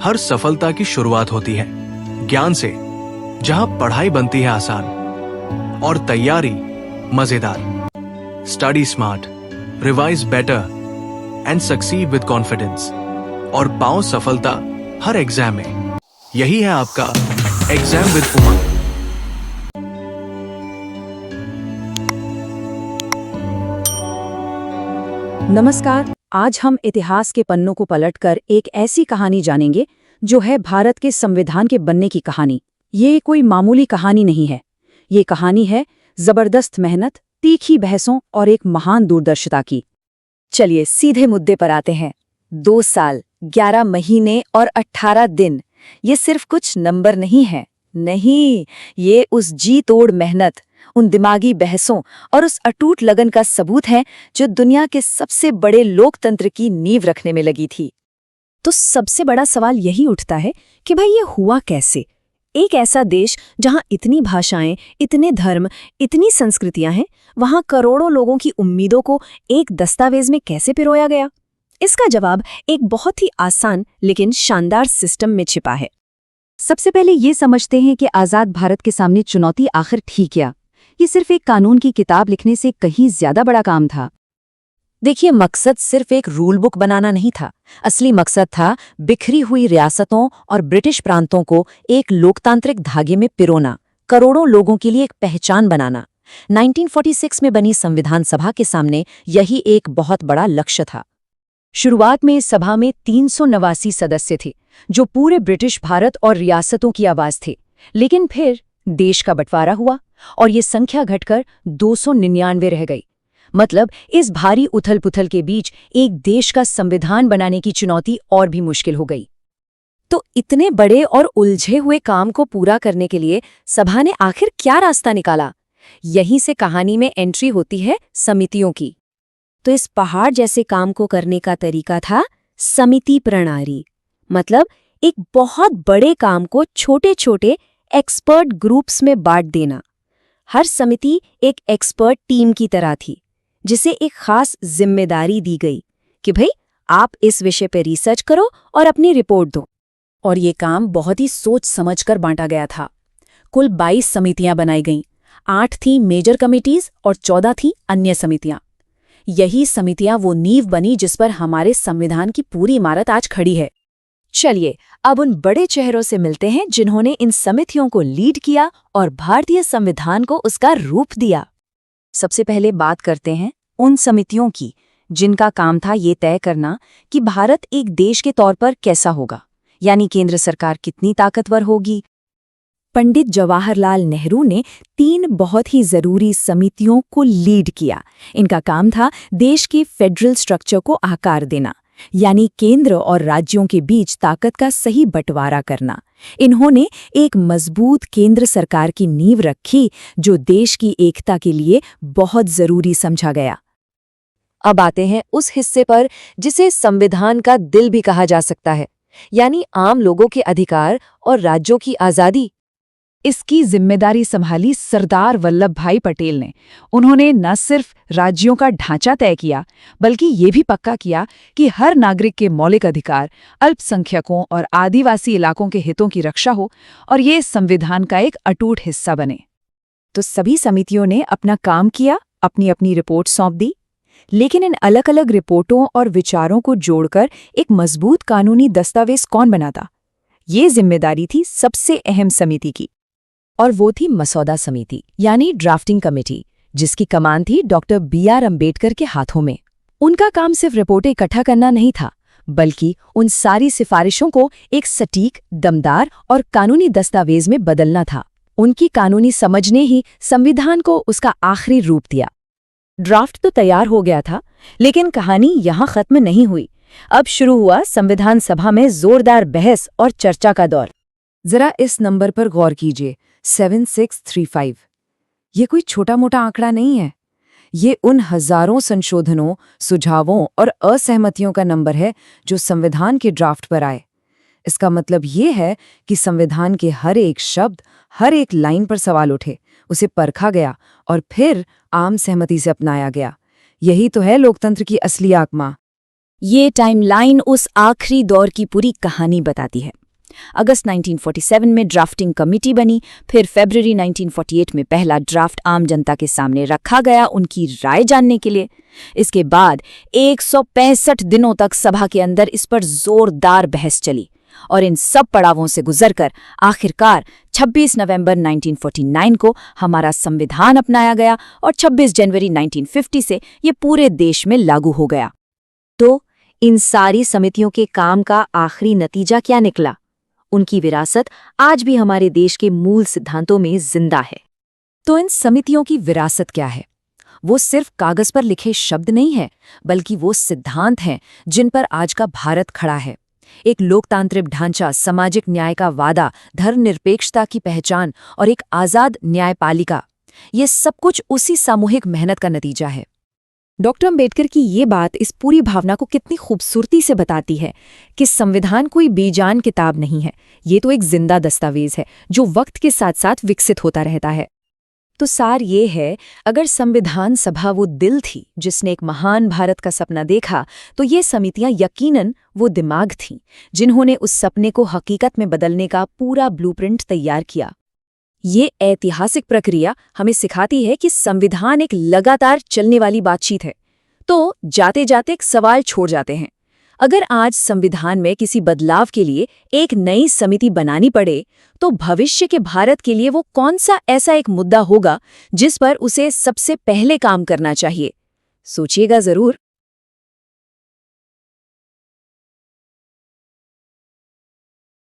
हर सफलता की शुरुआत होती है ज्ञान से, जहां पढ़ाई बनती है आसान और तैयारी मजेदार। Study smart, revise better and succeed with confidence और पाओ सफलता हर एग्जाम में। यही है आपका एग्जाम विद उमंग। नमस्कार। आज हम इतिहास के पन्नों को पलटकर एक ऐसी कहानी जानेंगे जो है भारत के संविधान के बनने की कहानी। ये कोई मामूली कहानी नहीं है। ये कहानी है जबरदस्त मेहनत, तीखी बहसों और एक महान दूरदर्शिता की। चलिए सीधे मुद्दे पर आते हैं। 2 साल, 11 महीने और 18 दिन, ये सिर्फ कुछ नंबर नहीं है। नहीं, ये उस जी तोड़ मेहनत, उन दिमागी बहसों और उस अटूट लगन का सबूत है जो दुनिया के सबसे बड़े लोकतंत्र की नींव रखने में लगी थी। तो सबसे बड़ा सवाल यही उठता है कि भाई ये हुआ कैसे? एक ऐसा देश जहां इतनी भाषाएं, इतने धर्म, इतनी संस्कृतियां हैं, वहां करोड़ों लोगों की उम्मीदों को एक दस्तावेज में कैसे पिरोया गया? इसका जवाब एक बहुत ही आसान लेकिन शानदार सिस्टम में छिपा है। सबसे पहले ये समझते हैं कि आजाद भारत के सामने चुनौती आखिर थी क्या। ये सिर्फ एक कानून की किताब लिखने से कहीं ज्यादा बड़ा काम था। देखिए, मकसद सिर्फ एक रूल बुक बनाना नहीं था। असली मकसद था बिखरी हुई रियासतों और ब्रिटिश प्रांतों को एक लोकतांत्रिक धागे में पिरोना, करोड़ों लोगों के लिए एक पहचान बनाना। 1946 में बनी संविधान सभा के सामने यही एक बहुत बड़ा लक्ष्य था। शुरुआत में इस सभा में 389 सदस्य थे, जो पूरे ब्रिटिश भारत और रियासतों की आवाज थे। लेकिन फिर देश का बंटवारा हुआ और ये संख्या घटकर 299 रह गई। मतलब इस भारी उथल-पुथल के बीच एक देश का संविधान बनाने की चुनौती और भी मुश्किल हो गई। तो इतने बड़े और उलझे हुए काम को पूरा करने के लिए सभा ने आखिर क्या रास्ता निकाला? यहीं से कहानी में एंट्री होती है समितियों की। तो इस पहाड़ जैसे काम को करने का तरीका था समिति प्रणाली। मतलब एक बहुत बड़े काम को छोटे-छोटे एक्सपर्ट ग्रुप्स में बांट देना। हर समिति एक एक्सपर्ट टीम की तरह थी, जिसे एक खास जिम्मेदारी दी गई कि भाई आप इस विषय पर रिसर्च करो और अपनी रिपोर्ट दो। और ये काम बहुत ही सोच समझकर बांटा गया था। कुल 22 समितियां बनाई गईं। 8 थीं मेजर कमिटीज और 14 थीं अन्य समितियां। यही समितियां वो नींव बनी जिस पर हमारे संविधान की पूरी इमारत आज खड़ी है। चलिए अब उन बड़े चेहरों से मिलते हैं जिन्होंने इन समितियों को लीड किया और भारतीय संविधान को उसका रूप दिया। सबसे पहले बात करते हैं उन समितियों की जिनका काम था ये तय करना कि भारत एक देश के तौर पर कैसा होगा, यानी केंद्र सरकार कितनी ताकतवर होगी। पंडित जवाहरलाल नेहरू ने 3 बहुत ही जरूरी समितियों को लीड किया। इनका काम था देश के फेडरल स्ट्रक्चर को आकार देना, यानी केंद्र और राज्यों के बीच ताकत का सही बंटवारा करना। इन्होंने एक मजबूत केंद्र सरकार की नींव रखी जो देश की एकता के लिए बहुत जरूरी समझा गया। अब आते हैं उस हिस्से पर जिसे संविधान का दिल भी कहा जा सकता है, यानी आम लोगों के अधिकार और राज्यों की आजादी। इसकी जिम्मेदारी संभाली सरदार वल्लभ भाई पटेल ने। उन्होंने न सिर्फ राज्यों का ढांचा तय किया, बल्कि ये भी पक्का किया कि हर नागरिक के मौलिक अधिकार, अल्पसंख्यकों और आदिवासी इलाकों के हितों की रक्षा हो और ये संविधान का एक अटूट हिस्सा बने। तो सभी समितियों ने अपना काम किया, अपनी अपनी रिपोर्ट सौंप दी। लेकिन इन अलग अलग रिपोर्टों और विचारों को जोड़कर एक मजबूत कानूनी दस्तावेज कौन बनाता? ये जिम्मेदारी थी सबसे अहम समिति की, और वो थी मसौदा समिति, यानी ड्राफ्टिंग कमेटी, जिसकी कमान थी डॉक्टर BR अम्बेडकर के हाथों में। उनका काम सिर्फ रिपोर्टें इकट्ठा करना नहीं था, बल्कि उन सारी सिफारिशों को एक सटीक, दमदार और कानूनी दस्तावेज में बदलना था। उनकी कानूनी समझ ने ही संविधान को उसका आखिरी रूप दिया। ड्राफ्ट तो तैयार हो गया था, लेकिन कहानी यहाँ खत्म नहीं हुई। अब शुरू हुआ संविधान सभा में जोरदार बहस और चर्चा का दौर। जरा इस नंबर पर गौर कीजिए, 7635। ये कोई छोटा मोटा आंकड़ा नहीं है। ये उन हजारों संशोधनों, सुझावों और असहमतियों का नंबर है जो संविधान के ड्राफ्ट पर आए। इसका मतलब ये है कि संविधान के हर एक शब्द, हर एक लाइन पर सवाल उठे, उसे परखा गया और फिर आम सहमति से अपनाया गया। यही तो है लोकतंत्र की असली आत्मा। ये टाइमलाइन उस आखिरी दौर की पूरी कहानी बताती है। अगस्त 1947 में ड्राफ्टिंग कमेटी बनी, फिर फरवरी 1948 में पहला ड्राफ्ट आम जनता के सामने रखा गया उनकी राय जानने के लिए। इसके बाद 165 दिनों तक सभा के अंदर इस पर जोरदार बहस चली और इन सब पड़ावों से गुजरकर आखिरकार 26 नवंबर 1949 को हमारा संविधान अपनाया गया और 26 जनवरी 1950 से ये पूरे देश में लागू हो गया। तो इन सारी समितियों के काम का आखिरी नतीजा क्या निकला? उनकी विरासत आज भी हमारे देश के मूल सिद्धांतों में जिंदा है। तो इन समितियों की विरासत क्या है? वो सिर्फ कागज पर लिखे शब्द नहीं है, बल्कि वो सिद्धांत हैं जिन पर आज का भारत खड़ा है। एक लोकतांत्रिक ढांचा, सामाजिक न्याय का वादा, धर्मनिरपेक्षता की पहचान और एक आजाद न्यायपालिका, ये सब कुछ उसी सामूहिक मेहनत का नतीजा है। डॉक्टर अम्बेडकर की ये बात इस पूरी भावना को कितनी खूबसूरती से बताती है कि संविधान कोई बेजान किताब नहीं है, ये तो एक जिंदा दस्तावेज है जो वक्त के साथ साथ विकसित होता रहता है। तो सार ये है, अगर संविधान सभा वो दिल थी जिसने एक महान भारत का सपना देखा, तो ये समितियां यकीनन वो दिमाग थीं जिन्होंने उस सपने को हकीकत में बदलने का पूरा ब्लूप्रिंट तैयार किया। ये ऐतिहासिक प्रक्रिया हमें सिखाती है कि संविधान एक लगातार चलने वाली बातचीत है। तो जाते जाते एक सवाल छोड़ जाते हैं, अगर आज संविधान में किसी बदलाव के लिए एक नई समिति बनानी पड़े, तो भविष्य के भारत के लिए वो कौन सा ऐसा एक मुद्दा होगा जिस पर उसे सबसे पहले काम करना चाहिए? सोचिएगा जरूर।